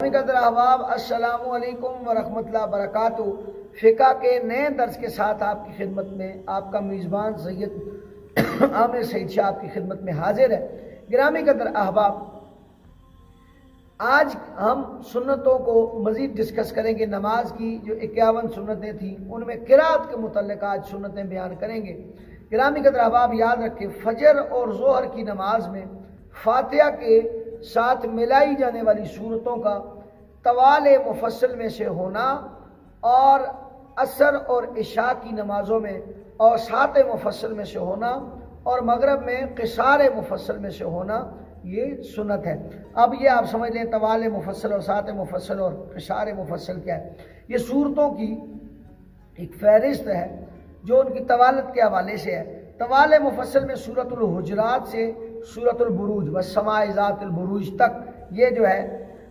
गिरामी कदर अहबाब, अस्सलामु अलैकुम व रहमतुल्लाहि व बरकातुहू। फ़िक़्ह के नए दर्स के साथ आपकी खिदमत में आपका मेज़बान सैयद आमिर सईद शाह आपकी खिदमत में हाजिर है। गिरामी कदर अहबाब, आज हम सुन्नतों को मज़ीद डिस्कस करेंगे। नमाज की जो 51 सुन्नतें थी उनमें क़िराअत के मुतल्लिक़ आज सुन्नतें बयान करेंगे। गिरामी कदर अहबाब, याद रखें फजर और ज़ोहर की नमाज में फातिहा के साथ मिलाई जाने वाली सूरतों का तवाल मुफस्सल में से होना और असर और इशा की नमाज़ों में औसात मुफस्सल में से होना और मगरब में क़िसार मुफस्सल में से होना, ये सुन्नत है। अब ये आप समझ लें तवाल मुफस्सल, औसात मुफस्सल और क़िसार मुफस्सल क्या है। ये सूरतों की एक फ़हरिस्त है जो उनकी तवालत के हवाले से है। तवाल मुफस्सल में सूरतुल हुजरात से सूरतुल बुरूज व समाए ज़ातिल बुरूज तक, ये जो है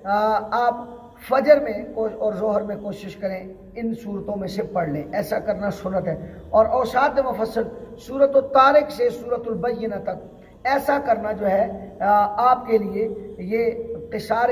आप फजर में और ज़ोहर में कोशिश करें इन सूरतों में से पढ़ लें, ऐसा करना सुन्नत है। और औसात मुफस्सल सूरतुल तारिक से सूरतुल बय्यिना तक, ऐसा करना जो है आपके लिए ये क़िसार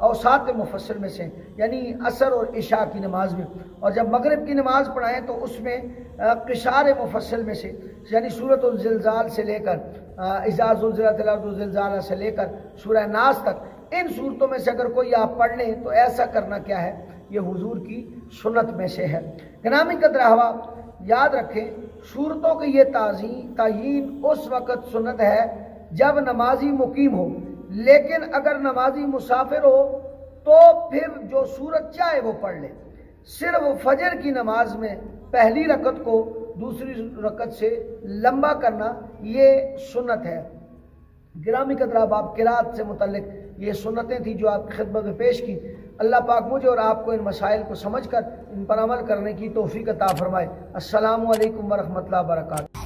औसात मुफस्सल में से, यानी असर और इशा की नमाज में। और जब मगरिब की नमाज पढ़ाएं तो उसमें क़िसार मुफस्सल में से, यानी सूरतुल ज़िलज़ाल से लेकर इज़ा ज़ुलज़िलतिल अर्ज़ु ज़िलज़ालहा से लेकर सूरह नास तक, इन सूरतों में से अगर कोई आप पढ़ लें तो ऐसा करना क्या है, ये हुजूर की सुन्नत में से है। गिरामी कदर अहबाब, याद रखें सूरतों की ये तायीन उस वक़्त सुन्नत है जब नमाजी मुकीम हो, लेकिन अगर नमाजी मुसाफिर हो तो फिर जो सूरत चाहे वो पढ़ ले। सिर्फ फजर की नमाज में पहली रकत को दूसरी रकत से लंबा करना ये सुन्नत है। गिरामी कदर अहबाब, क़िराअत से मुतल्लिक़ ये सुन्नतें थी जो आपकी खिदमत में पेश की। अल्लाह पाक मुझे और आपको इन मसाइल को समझ कर इन पर अमल करने की तौफीक अता फरमाए। अस्सलामु अलैकुम व रहमतुल्लाहि व बरकातुहू।